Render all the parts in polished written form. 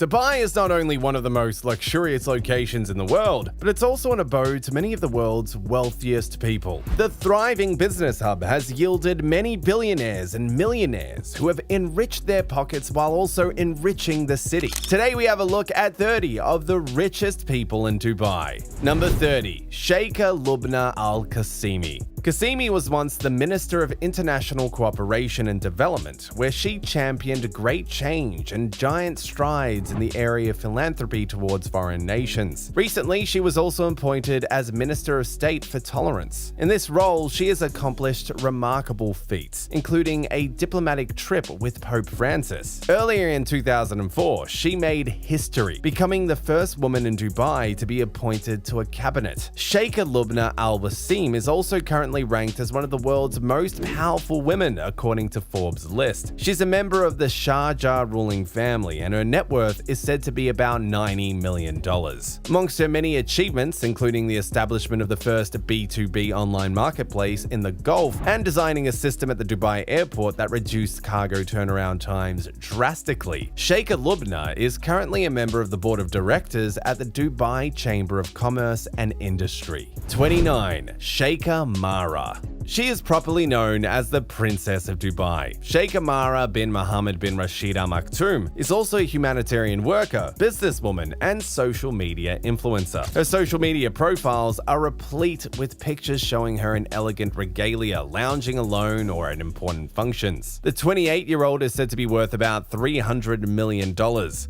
Dubai is not only one of the most luxurious locations in the world, but it's also an abode to many of the world's wealthiest people. The thriving business hub has yielded many billionaires and millionaires who have enriched their pockets while also enriching the city. Today we have a look at 30 of the richest people in Dubai. Number 30. Sheikha Lubna Al Qasimi. Qasimi was once the Minister of International Cooperation and Development, where she championed great change and giant strides in the area of philanthropy towards foreign nations. Recently, she was also appointed as Minister of State for Tolerance. In this role, she has accomplished remarkable feats, including a diplomatic trip with Pope Francis. Earlier in 2004, she made history, becoming the first woman in Dubai to be appointed to a cabinet. Sheikha Lubna Al Qasimi is also currently ranked as one of the world's most powerful women according to Forbes' list. She's a member of the Sharjah ruling family, and her net worth is said to be about $90 million. Amongst her many achievements, including the establishment of the first B2B online marketplace in the Gulf and designing a system at the Dubai airport that reduced cargo turnaround times drastically, Sheikha Lubna is currently a member of the board of directors at the Dubai Chamber of Commerce and Industry. 29. Sheikha Mara. She is properly known as the Princess of Dubai. Sheikha Mara bin Mohammed bin Rashid Al Maktoum is also a humanitarian worker, businesswoman, and social media influencer. Her social media profiles are replete with pictures showing her in elegant regalia, lounging alone or at important functions. The 28-year-old is said to be worth about $300 million.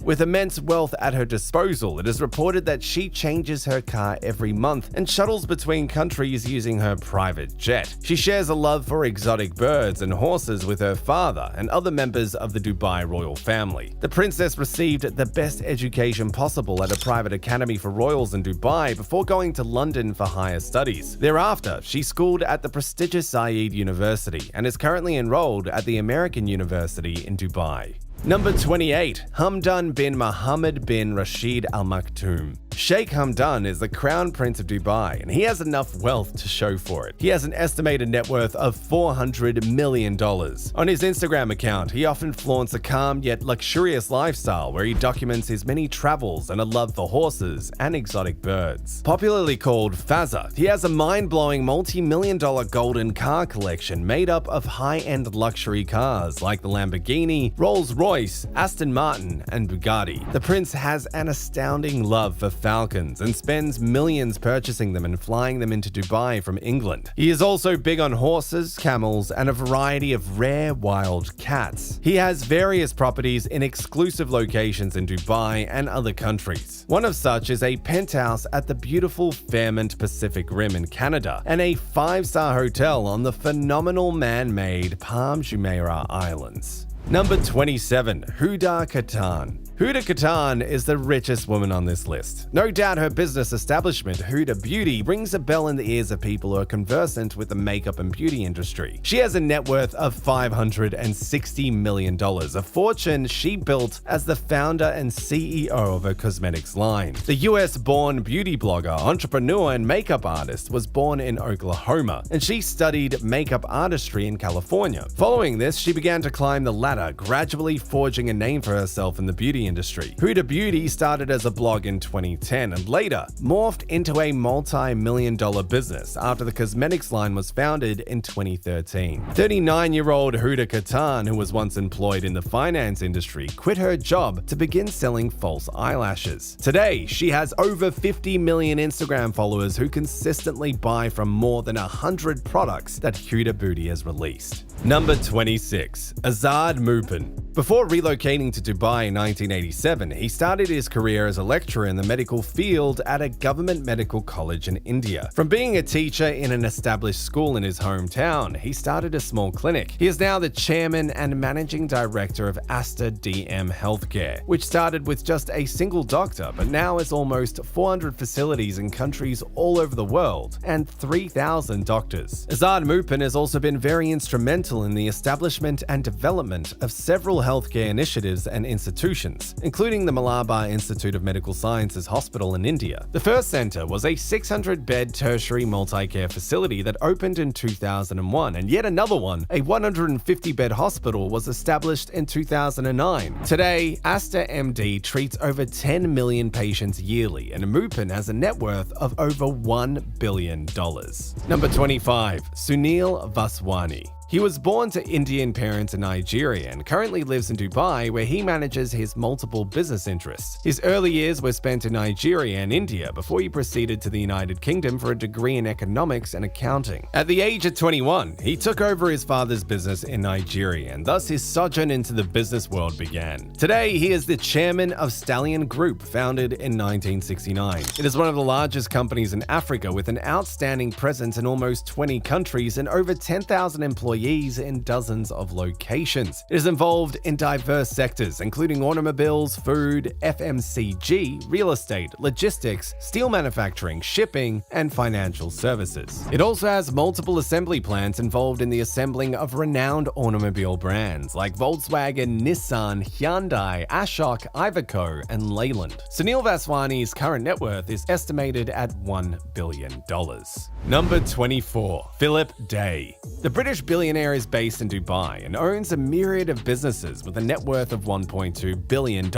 With immense wealth at her disposal, it is reported that she changes her car every month and shuttles between countries using her private jet. She shares a love for exotic birds and horses with her father and other members of the Dubai royal family. The princess received the best education possible at a private academy for royals in Dubai before going to London for higher studies. Thereafter, she schooled at the prestigious Said University and is currently enrolled at the American University in Dubai. Number 28. Hamdan bin Mohammed bin Rashid Al Maktoum. Sheikh Hamdan is the crown prince of Dubai, and he has enough wealth to show for it. He has an estimated net worth of $400 million. On his Instagram account, he often flaunts a calm yet luxurious lifestyle where he documents his many travels and a love for horses and exotic birds. Popularly called Fazza, he has a mind-blowing multi-million-dollar golden car collection made up of high-end luxury cars like the Lamborghini, Rolls-Royce, Aston Martin, and Bugatti. The prince has an astounding love for falcons and spends millions purchasing them and flying them into Dubai from England. He is also big on horses, camels, and a variety of rare wild cats. He has various properties in exclusive locations in Dubai and other countries. One of such is a penthouse at the beautiful Fairmont Pacific Rim in Canada and a 5-star hotel on the phenomenal man-made Palm Jumeirah Islands. Number 27. Huda Kattan. Huda Kattan is the richest woman on this list. No doubt her business establishment, Huda Beauty, rings a bell in the ears of people who are conversant with the makeup and beauty industry. She has a net worth of $560 million, a fortune she built as the founder and CEO of her cosmetics line. The US-born beauty blogger, entrepreneur, and makeup artist was born in Oklahoma, and she studied makeup artistry in California. Following this, she began to climb the ladder, gradually forging a name for herself in the beauty industry. Huda Beauty started as a blog in 2010 and later morphed into a multi-million-dollar business after the cosmetics line was founded in 2013. 39-year-old Huda Kattan, who was once employed in the finance industry, quit her job to begin selling false eyelashes. Today, she has over 50 million Instagram followers who consistently buy from more than 100 products that Huda Beauty has released. Number 26. Azad Mupin. Before relocating to Dubai in 1987, he started his career as a lecturer in the medical field at a government medical college in India. From being a teacher in an established school in his hometown, he started a small clinic. He is now the chairman and managing director of Asta DM Healthcare, which started with just a single doctor, but now has almost 400 facilities in countries all over the world and 3,000 doctors. Azad Mupin has also been very instrumental in the establishment and development of several healthcare initiatives and institutions, ones, including the Malabar Institute of Medical Sciences Hospital in India. The first center was a 600-bed tertiary multi-care facility that opened in 2001, and yet another one, a 150-bed hospital, was established in 2009. Today, Aster MD treats over 10 million patients yearly, and Mupin has a net worth of over $1 billion. Number 25. Sunil Vaswani. He was born to Indian parents in Nigeria and currently lives in Dubai, where he manages his multiple business interests. His early years were spent in Nigeria and India before he proceeded to the United Kingdom for a degree in economics and accounting. At the age of 21, he took over his father's business in Nigeria, and thus his sojourn into the business world began. Today, he is the chairman of Stallion Group, founded in 1969. It is one of the largest companies in Africa, with an outstanding presence in almost 20 countries and over 10,000 employees in dozens of locations. It is involved in diverse sectors, including automobiles, food, FMCG, real estate, logistics, steel manufacturing, shipping, and financial services. It also has multiple assembly plants involved in the assembling of renowned automobile brands like Volkswagen, Nissan, Hyundai, Ashok, Iveco, and Leyland. Sunil Vaswani's current net worth is estimated at $1 billion. Number 24. Philip Day. The British billionaire is based in Dubai and owns a myriad of businesses with a net worth of $1.2 billion.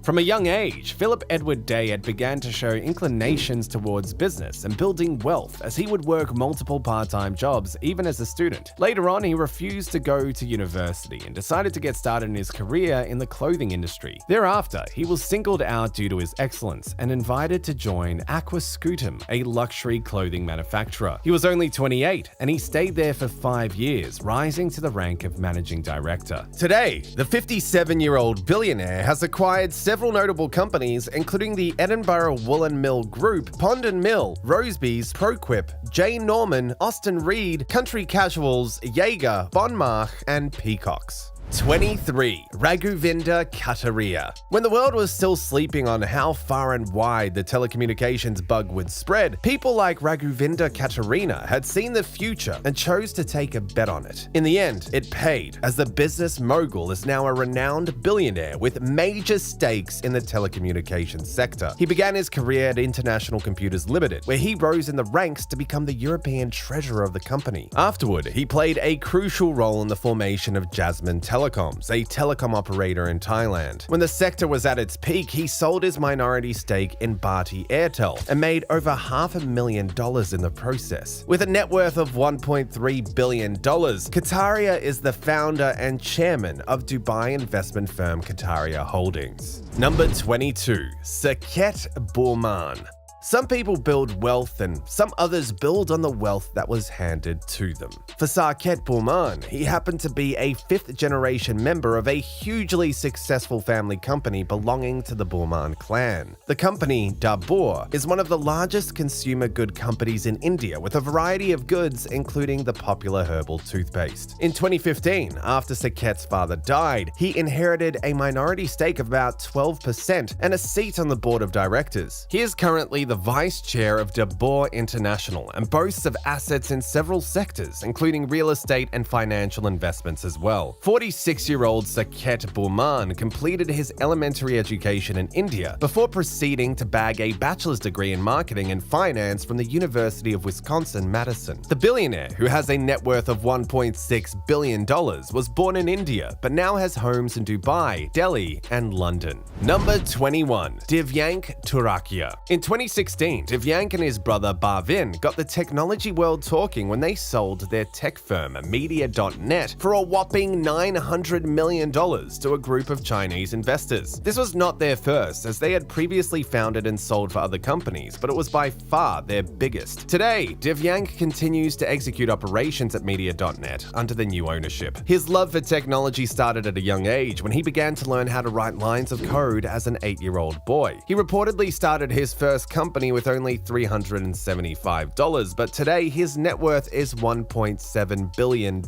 From a young age, Philip Edward Day had began to show inclinations towards business and building wealth, as he would work multiple part-time jobs even as a student. Later on, he refused to go to university and decided to get started in his career in the clothing industry. Thereafter, he was singled out due to his excellence and invited to join Aquascutum, a luxury clothing manufacturer. He was only 28, and he stayed there for 5 years, rising to the rank of managing director. Today, the 57-year-old billionaire has acquired several notable companies, including the Edinburgh Woolen Mill Group, Pond & Mill, Rosebees, ProQuip, J. Norman, Austin Reed, Country Casuals, Jaeger, Bonmark, and Peacocks. 23. Raghuvinda Kataria. When the world was still sleeping on how far and wide the telecommunications bug would spread, people like Raghuvinda Katarina had seen the future and chose to take a bet on it. In the end, it paid, as the business mogul is now a renowned billionaire with major stakes in the telecommunications sector. He began his career at International Computers Limited, where he rose in the ranks to become the European treasurer of the company. Afterward, he played a crucial role in the formation of Jasmine Telecoms, a telecom operator in Thailand. When the sector was at its peak, he sold his minority stake in Bharti Airtel and made over $500,000 in the process. With a net worth of $1.3 billion, Kataria is the founder and chairman of Dubai investment firm Kataria Holdings. Number 22. Saket Burman. Some people build wealth and some others build on the wealth that was handed to them. For Saket Burman, he happened to be a fifth-generation member of a hugely successful family company belonging to the Burman clan. The company, Dabur, is one of the largest consumer good companies in India, with a variety of goods including the popular herbal toothpaste. In 2015, after Saket's father died, he inherited a minority stake of about 12% and a seat on the board of directors. He is currently the vice chair of Dabur International and boasts of assets in several sectors, including real estate and financial investments as well. 46-year-old Saket Burman completed his elementary education in India before proceeding to bag a bachelor's degree in marketing and finance from the University of Wisconsin-Madison. The billionaire, who has a net worth of $1.6 billion, was born in India but now has homes in Dubai, Delhi, and London. Number 21. Divyank Turakia. In 2016, Divyank and his brother Bhavin got the technology world talking when they sold their tech firm, Media.net, for a whopping $900 million to a group of Chinese investors. This was not their first, as they had previously founded and sold for other companies, but it was by far their biggest. Today, Divyank continues to execute operations at Media.net under the new ownership. His love for technology started at a young age when he began to learn how to write lines of code as an 8-year-old boy. He reportedly started his first company with only $375, but today his net worth is $1.7 billion.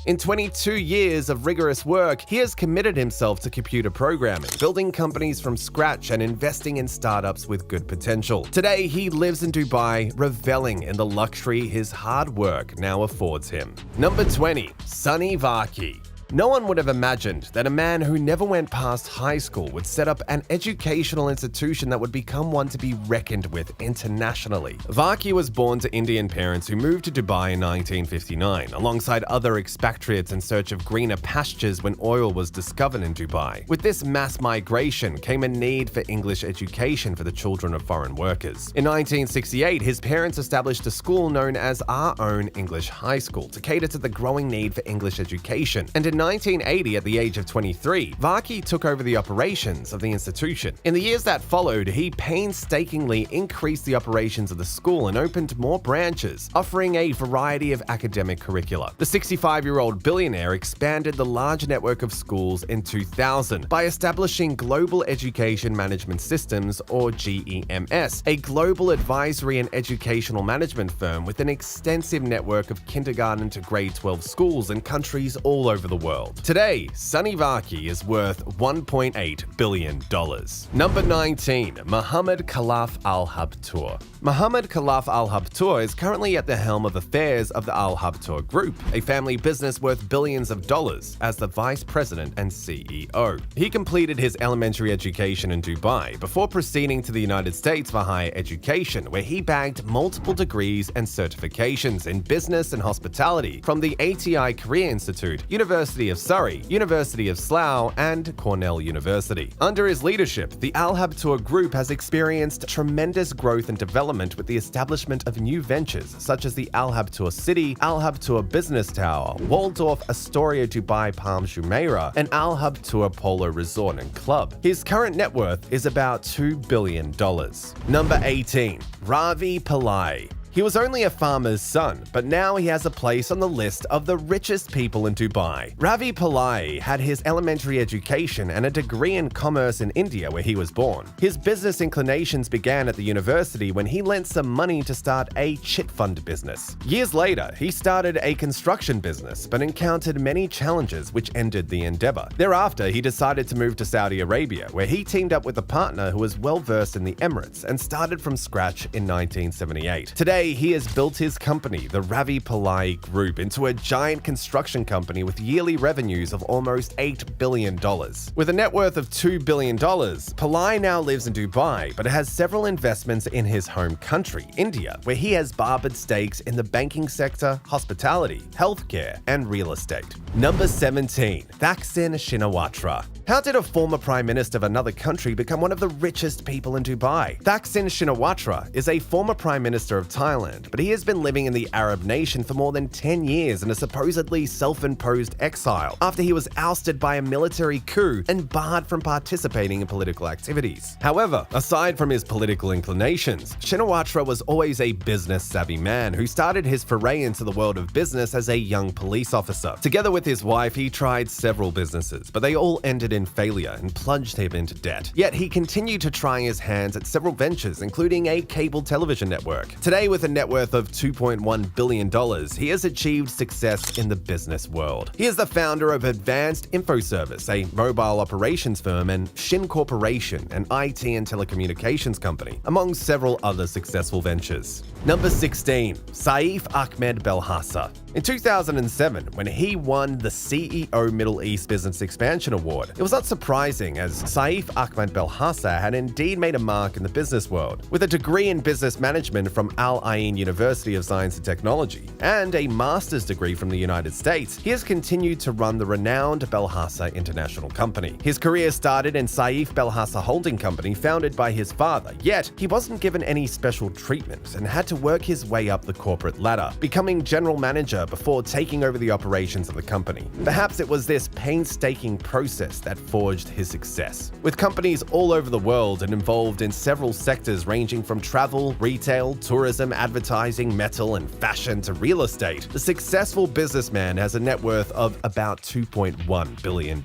In 22 years of rigorous work, he has committed himself to computer programming, building companies from scratch and investing in startups with good potential. Today, he lives in Dubai, reveling in the luxury his hard work now affords him. Number 20. Sunny Varkey. No one would have imagined that a man who never went past high school would set up an educational institution that would become one to be reckoned with internationally. Varkey was born to Indian parents who moved to Dubai in 1959, alongside other expatriates in search of greener pastures when oil was discovered in Dubai. With this mass migration came a need for English education for the children of foreign workers. In 1968, his parents established a school known as Our Own English High School to cater to the growing need for English education. And in 1980, at the age of 23, Varkey took over the operations of the institution. In the years that followed, he painstakingly increased the operations of the school and opened more branches, offering a variety of academic curricula. The 65-year-old billionaire expanded the large network of schools in 2000 by establishing Global Education Management Systems, or GEMS, a global advisory and educational management firm with an extensive network of kindergarten to grade 12 schools in countries all over the world. Today, Sunny Varkey is worth $1.8 billion. Number 19. Mohammed Khalaf Al Habtoor. Mohammed Khalaf Al Habtoor is currently at the helm of affairs of the Al Habtoor Group, a family business worth billions of dollars, as the vice president and CEO. He completed his elementary education in Dubai before proceeding to the United States for higher education, where he bagged multiple degrees and certifications in business and hospitality from the ATI Career Institute, University of Surrey, University of Slough, and Cornell University. Under his leadership, the Al Habtoor Group has experienced tremendous growth and development with the establishment of new ventures such as the Al Habtoor City, Al Habtoor Business Tower, Waldorf Astoria Dubai Palm Jumeirah, and Al Habtoor Polo Resort and Club. His current net worth is about $2 billion. Number 18. Ravi Pillai. He was only a farmer's son, but now he has a place on the list of the richest people in Dubai. Ravi Pillai had his elementary education and a degree in commerce in India, where he was born. His business inclinations began at the university when he lent some money to start a chit fund business. Years later, he started a construction business, but encountered many challenges which ended the endeavor. Thereafter, he decided to move to Saudi Arabia, where he teamed up with a partner who was well-versed in the Emirates and started from scratch in 1978. Today, he has built his company, the Ravi Pillai Group, into a giant construction company with yearly revenues of almost $8 billion. With a net worth of $2 billion, Pillai now lives in Dubai, but has several investments in his home country, India, where he has barbered stakes in the banking sector, hospitality, healthcare, and real estate. Number 17. Thaksin Shinawatra. How did a former prime minister of another country become one of the richest people in Dubai? Thaksin Shinawatra is a former prime minister of Thailand, but he has been living in the Arab nation for more than 10 years in a supposedly self-imposed exile after he was ousted by a military coup and barred from participating in political activities. However, aside from his political inclinations, Shinawatra was always a business-savvy man who started his foray into the world of business as a young police officer. Together with his wife, he tried several businesses, but they all ended in failure and plunged him into debt. Yet he continued to try his hands at several ventures, including a cable television network. Today, with a net worth of $2.1 billion, he has achieved success in the business world. He is the founder of Advanced Info Service, a mobile operations firm, and Shin Corporation, an IT and telecommunications company, among several other successful ventures. Number 16. Saif Ahmed Belhassa. In 2007, when he won the CEO Middle East Business Expansion Award, it was not surprising, as Saif Ahmed Belhassa had indeed made a mark in the business world. With a degree in business management from Al Ain University of Science and Technology and a master's degree from the United States, he has continued to run the renowned Belhassa International Company. His career started in Saif Belhassa Holding Company, founded by his father, yet he wasn't given any special treatment and had to work his way up the corporate ladder, becoming general manager before taking over the operations of the company. Perhaps it was this painstaking process that forged his success. With companies all over the world and involved in several sectors ranging from travel, retail, tourism, advertising, metal, and fashion to real estate, the successful businessman has a net worth of about $2.1 billion.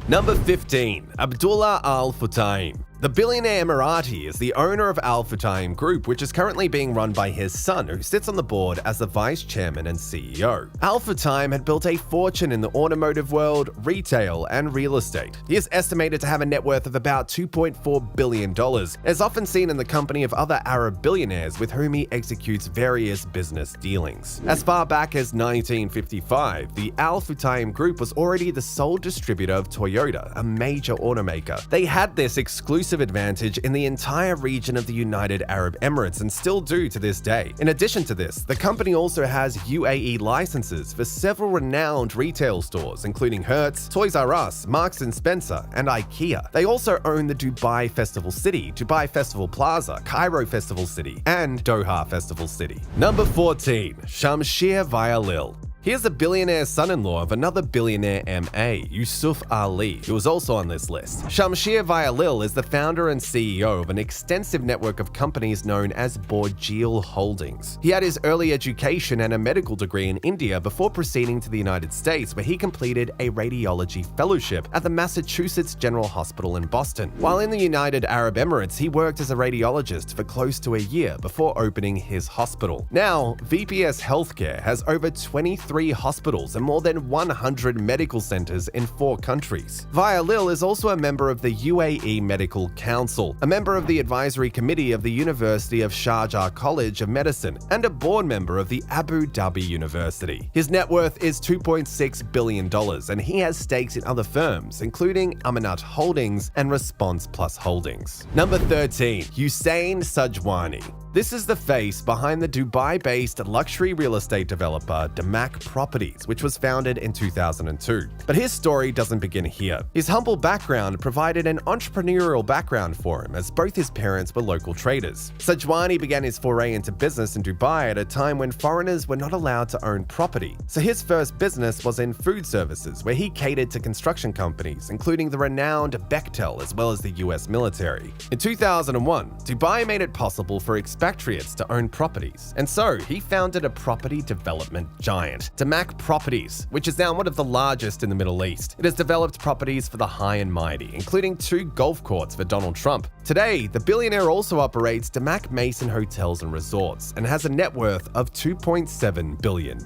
Number 15. Abdullah Al Futtaim. The billionaire Emirati is the owner of Al Futtaim Group, which is currently being run by his son, who sits on the board as the vice chairman and CEO. Al Futtaim had built a fortune in the automotive world, retail, and real estate. He is estimated to have a net worth of about $2.4 billion, as often seen in the company of other Arab billionaires with whom he executes various business dealings. As far back as 1955, the Al Futtaim Group was already the sole distributor of Toyota, a major automaker. They had this exclusive advantage in the entire region of the United Arab Emirates and still do to this day. In addition to this, the company also has UAE licenses for several renowned retail stores, including Hertz, Toys R Us, Marks & Spencer, and IKEA. They also own the Dubai Festival City, Dubai Festival Plaza, Cairo Festival City, and Doha Festival City. Number 14. Shamsher Vialil. He is the billionaire son-in-law of another billionaire MA, Yusuf Ali, who is also on this list. Shamsher Vialil is the founder and CEO of an extensive network of companies known as Borgil Holdings. He had his early education and a medical degree in India before proceeding to the United States, where he completed a radiology fellowship at the Massachusetts General Hospital in Boston. While in the United Arab Emirates, he worked as a radiologist for close to a year before opening his hospital. Now, VPS Healthcare has over 23 hospitals and more than 100 medical centers in 4 countries. Vialil is also a member of the UAE Medical Council, a member of the advisory committee of the University of Sharjah College of Medicine, and a board member of the Abu Dhabi University. His net worth is $2.6 billion, and he has stakes in other firms, including Amanat Holdings and Response Plus Holdings. Number 13. Hussein Sajwani. This is the face behind the Dubai-based luxury real estate developer Damac Properties, which was founded in 2002. But his story doesn't begin here. His humble background provided an entrepreneurial background for him, as both his parents were local traders. Sajwani began his foray into business in Dubai at a time when foreigners were not allowed to own property. So his first business was in food services, where he catered to construction companies, including the renowned Bechtel as well as the US military. In 2001, Dubai made it possible for expatriates to own properties, and so he founded a property development giant, Damac Properties, which is now one of the largest in the Middle East. It has developed properties for the high and mighty, including 2 golf courts for Donald Trump. Today, the billionaire also operates Damac Mason Hotels and Resorts and has a net worth of $2.7 billion.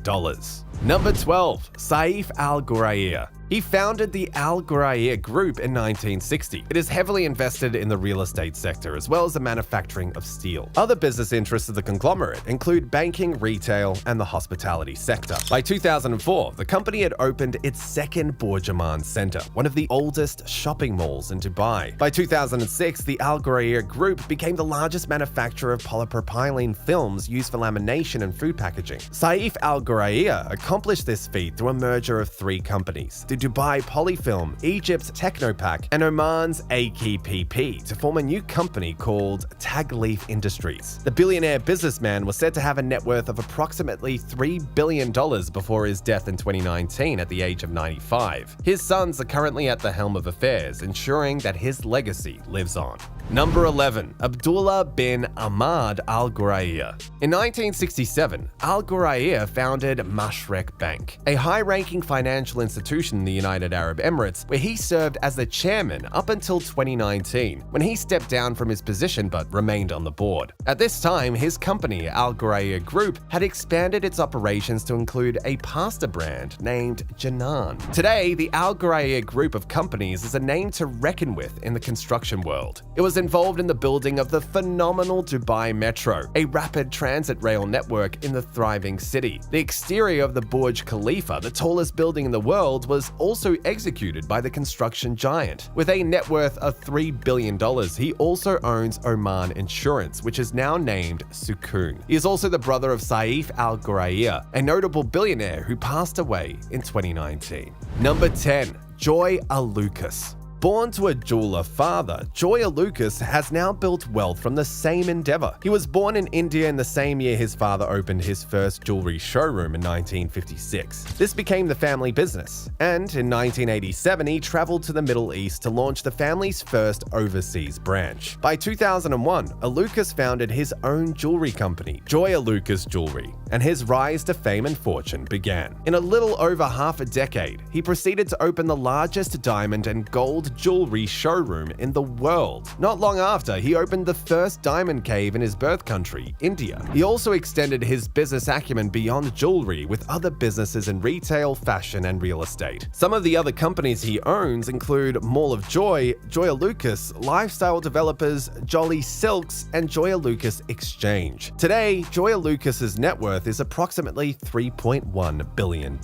Number 12. Saif Al-Ghurair. He founded the Al-Ghurair Group in 1960. It is heavily invested in the real estate sector as well as the manufacturing of steel. Other business interests of the conglomerate include banking, retail, and the hospitality sector. By 2004, the company had opened its second Bourjuman Center, one of the oldest shopping malls in Dubai. By 2006, the Al-Ghurair Group became the largest manufacturer of polypropylene films used for lamination and food packaging. Saif Al-Ghurair accomplished this feat through a merger of 3 companies: the Dubai Polyfilm, Egypt's Technopack, and Oman's AKPP to form a new company called Tagleaf Industries. The billionaire businessman was said to have a net worth of approximately $3 billion before his death in 2019 at the age of 95. His sons are currently at the helm of affairs, ensuring that his legacy lives on. Number 11. Abdullah bin Ahmad Al-Ghurair. In 1967, Al-Ghurair founded Mashreq Bank, a high-ranking financial institution in the United Arab Emirates, where he served as the chairman up until 2019, when he stepped down from his position but remained on the board. At this time, his company, Al-Ghurair Group, had expanded its operations to include a pasta brand named Janan. Today, the Al-Ghurair Group of companies is a name to reckon with in the construction world. It was involved in the building of the phenomenal Dubai Metro, a rapid transit rail network in the thriving city. The exterior of the Burj Khalifa, the tallest building in the world, was also executed by the construction giant. With a net worth of $3 billion, he also owns Oman Insurance, which is now named Sukoon. He is also the brother of Saif Al-Ghurair, a notable billionaire who passed away in 2019. Number 10. Joy Alucas. Born to a jeweler father, Joy Alucas has now built wealth from the same endeavor. He was born in India in the same year his father opened his first jewelry showroom in 1956. This became the family business, and in 1987 he traveled to the Middle East to launch the family's first overseas branch. By 2001, Alucas founded his own jewelry company, Joy Alucas Jewelry, and his rise to fame and fortune began. In a little over half a decade, he proceeded to open the largest diamond and gold gold jewelry showroom in the world. Not long after, he opened the first diamond cave in his birth country, India. He also extended his business acumen beyond jewelry with other businesses in retail, fashion, and real estate. Some of the other companies he owns include Mall of Joy, Joya Lucas, Lifestyle Developers, Jolly Silks, and Joya Lucas Exchange. Today, Joya Lucas's net worth is approximately $3.1 billion.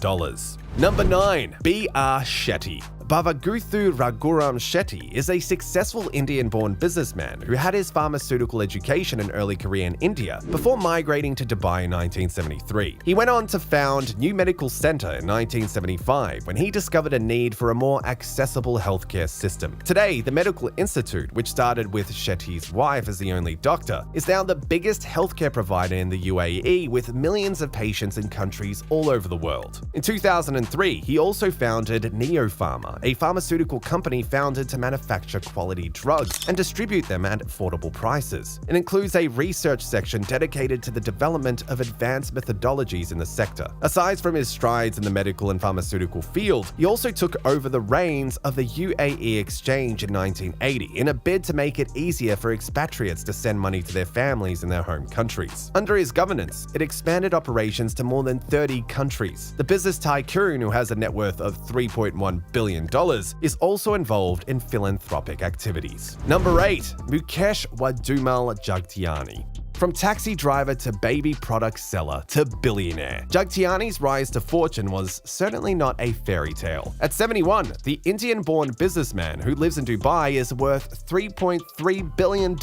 Number 9. B.R. Shetty. Bhavaguthu Raghuram Shetty is a successful Indian-born businessman who had his pharmaceutical education and early career in India before migrating to Dubai in 1973. He went on to found New Medical Center in 1975 when he discovered a need for a more accessible healthcare system. Today, the Medical Institute, which started with Shetty's wife as the only doctor, is now the biggest healthcare provider in the UAE with millions of patients in countries all over the world. In 2003, he also founded Neopharma, a pharmaceutical company founded to manufacture quality drugs and distribute them at affordable prices. It includes a research section dedicated to the development of advanced methodologies in the sector. Aside from his strides in the medical and pharmaceutical field, he also took over the reins of the UAE Exchange in 1980 in a bid to make it easier for expatriates to send money to their families in their home countries. Under his governance, it expanded operations to more than 30 countries. The business tycoon, who has a net worth of $3.1 billion, is also involved in philanthropic activities. Number 8. Mukesh Wadumal Jagtiani. From taxi driver to baby product seller to billionaire, Jagtiani's rise to fortune was certainly not a fairy tale. At 71, the Indian-born businessman who lives in Dubai is worth $3.3 billion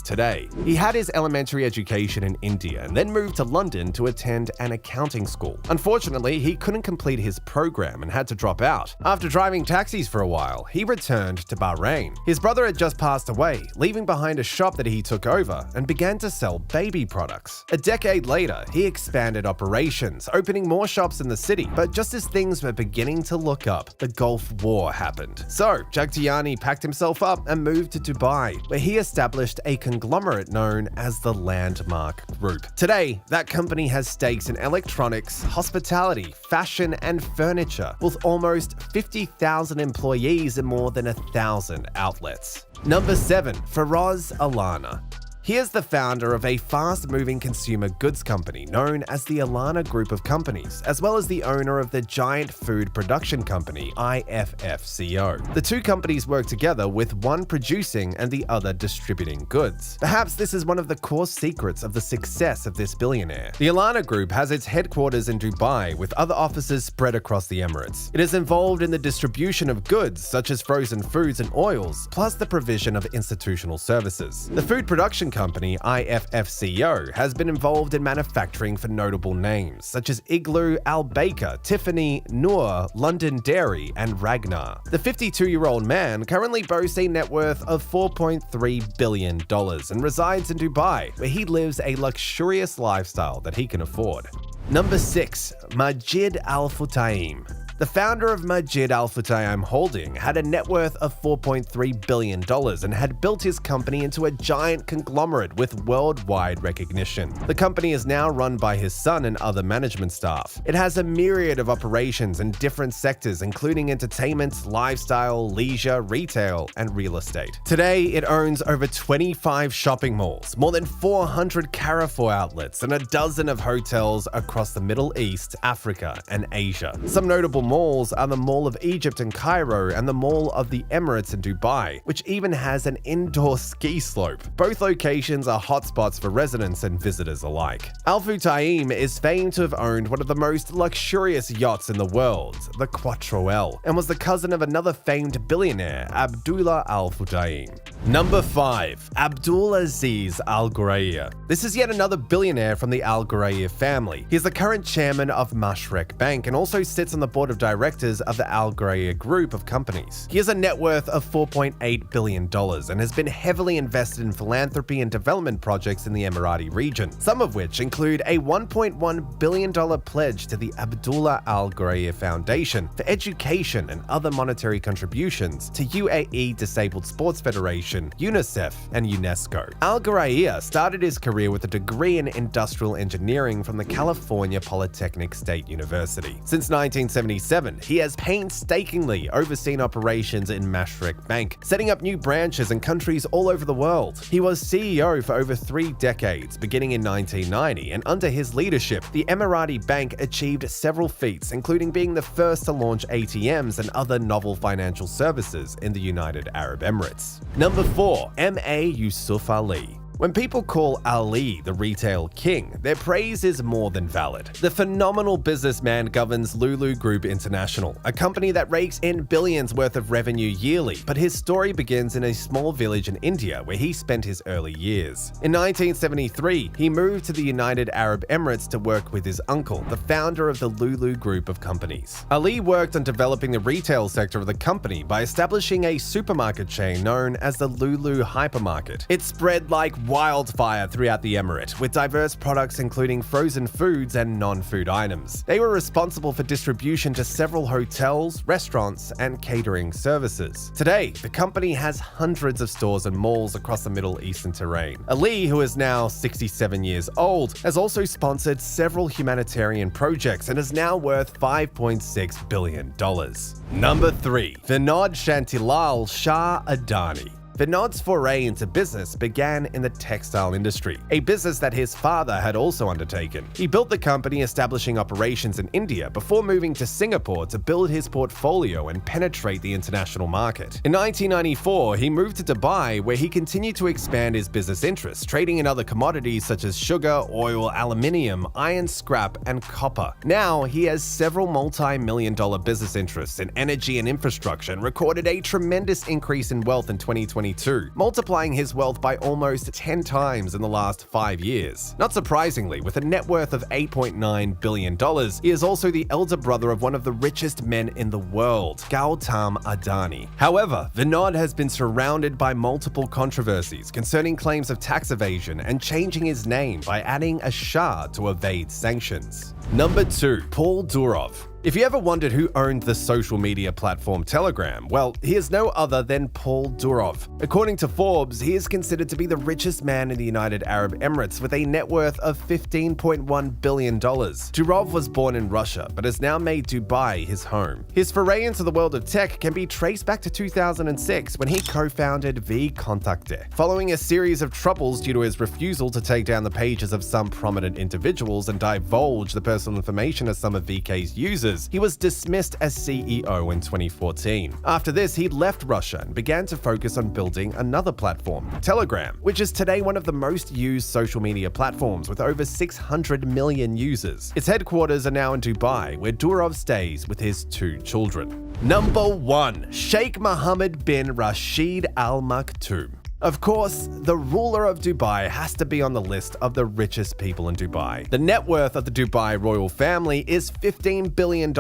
today. He had his elementary education in India and then moved to London to attend an accounting school. Unfortunately, he couldn't complete his program and had to drop out. After driving taxis for a while, he returned to Bahrain. His brother had just passed away, leaving behind a shop that he took over and began to sell baby products. A decade later, he expanded operations, opening more shops in the city. But just as things were beginning to look up, the Gulf War happened. So, Jagtiani packed himself up and moved to Dubai, where he established a conglomerate known as the Landmark Group. Today, that company has stakes in electronics, hospitality, fashion, and furniture, with almost 50,000 employees and more than 1,000 outlets. Number 7. Feroz Alana. He is the founder of a fast-moving consumer goods company known as the Alana Group of Companies, as well as the owner of the giant food production company IFFCO. The two companies work together, with one producing and the other distributing goods. Perhaps this is one of the core secrets of the success of this billionaire. The Alana Group has its headquarters in Dubai, with other offices spread across the Emirates. It is involved in the distribution of goods such as frozen foods and oils, plus the provision of institutional services. The food production company IFFCO has been involved in manufacturing for notable names such as Igloo, Al Baker, Tiffany, Noor, London Dairy, and Ragnar. The 52-year-old man currently boasts a net worth of $4.3 billion and resides in Dubai, where he lives a luxurious lifestyle that he can afford. Number 6. Majid Al Futtaim. The founder of Majid Al Futtaim Holding had a net worth of $4.3 billion and had built his company into a giant conglomerate with worldwide recognition. The company is now run by his son and other management staff. It has a myriad of operations in different sectors, including entertainment, lifestyle, leisure, retail, and real estate. Today, it owns over 25 shopping malls, more than 400 Carrefour outlets, and a dozen of hotels across the Middle East, Africa, and Asia. Some notable malls are the Mall of Egypt in Cairo and the Mall of the Emirates in Dubai, which even has an indoor ski slope. Both locations are hotspots for residents and visitors alike. Al Futtaim is famed to have owned one of the most luxurious yachts in the world, the Quattro L, and was the cousin of another famed billionaire, Abdullah Al Futtaim. Number 5. Abdul Aziz Al Ghuraiya. This is yet another billionaire from the Al Ghuraiya family. He is the current chairman of Mashreq Bank and also sits on the board of directors of the Al Ghuraiya Group of Companies. He has a net worth of $4.8 billion and has been heavily invested in philanthropy and development projects in the Emirati region, some of which include a $1.1 billion pledge to the Abdullah Al Ghuraiya Foundation for education and other monetary contributions to UAE Disabled Sports Federation, UNICEF, and UNESCO. Al Ghuraiya started his career with a degree in industrial engineering from the California Polytechnic State University. Since 1976, 1997, he has painstakingly overseen operations in Mashreq Bank, setting up new branches in countries all over the world. He was CEO for over 3 decades, beginning in 1990, and under his leadership, the Emirati Bank achieved several feats, including being the first to launch ATMs and other novel financial services in the United Arab Emirates. Number 4. M.A. Yusuf Ali. When people call Ali the retail king, their praise is more than valid. The phenomenal businessman governs Lulu Group International, a company that rakes in billions worth of revenue yearly, but his story begins in a small village in India where he spent his early years. In 1973, he moved to the United Arab Emirates to work with his uncle, the founder of the Lulu Group of companies. Ali worked on developing the retail sector of the company by establishing a supermarket chain known as the Lulu Hypermarket. It spread like wildfire throughout the Emirate, with diverse products including frozen foods and non-food items. They were responsible for distribution to several hotels, restaurants, and catering services. Today, the company has hundreds of stores and malls across the Middle Eastern terrain. Ali, who is now 67 years old, has also sponsored several humanitarian projects and is now worth $5.6 billion. Number 3. Vinod Shantilal Shah Adani. Vinod's foray into business began in the textile industry, a business that his father had also undertaken. He built the company, establishing operations in India before moving to Singapore to build his portfolio and penetrate the international market. In 1994, he moved to Dubai, where he continued to expand his business interests, trading in other commodities such as sugar, oil, aluminium, iron scrap, and copper. Now, he has several multi-million-dollar business interests in energy and infrastructure and recorded a tremendous increase in wealth in 2022, multiplying his wealth by almost 10 times in the last 5 years. Not surprisingly, with a net worth of $8.9 billion, he is also the elder brother of one of the richest men in the world, Gautam Adani. However, Vinod has been surrounded by multiple controversies concerning claims of tax evasion and changing his name by adding a Shah to evade sanctions. Number 2. Paul Durov. If you ever wondered who owned the social media platform Telegram, well, he is no other than Paul Durov. According to Forbes, he is considered to be the richest man in the United Arab Emirates with a net worth of $15.1 billion. Durov was born in Russia, but has now made Dubai his home. His foray into the world of tech can be traced back to 2006 when he co-founded vKontakte. Following a series of troubles due to his refusal to take down the pages of some prominent individuals and divulge the personal information of some of VK's users, he was dismissed as CEO in 2014. After this, he left Russia and began to focus on building another platform, Telegram, which is today one of the most used social media platforms with over 600 million users. Its headquarters are now in Dubai, where Durov stays with his 2 children. Number 1. Sheikh Mohammed bin Rashid Al Maktoum. Of course, the ruler of Dubai has to be on the list of the richest people in Dubai. The net worth of the Dubai royal family is $15 billion,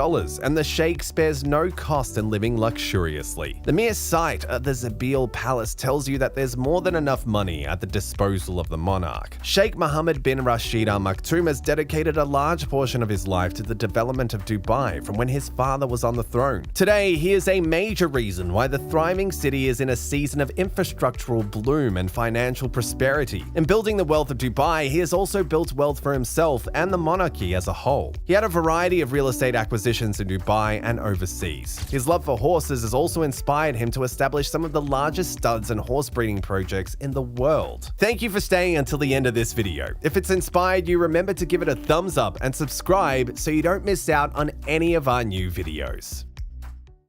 and the sheikh spares no cost in living luxuriously. The mere sight of the Zabil Palace tells you that there's more than enough money at the disposal of the monarch. Sheikh Mohammed bin Rashid Al Maktoum has dedicated a large portion of his life to the development of Dubai from when his father was on the throne. Today, he is a major reason why the thriving city is in a season of infrastructural bloom and financial prosperity. In building the wealth of Dubai, he has also built wealth for himself and the monarchy as a whole. He had a variety of real estate acquisitions in Dubai and overseas. His love for horses has also inspired him to establish some of the largest studs and horse breeding projects in the world. Thank you for staying until the end of this video. If it's inspired you, remember to give it a thumbs up and subscribe so you don't miss out on any of our new videos.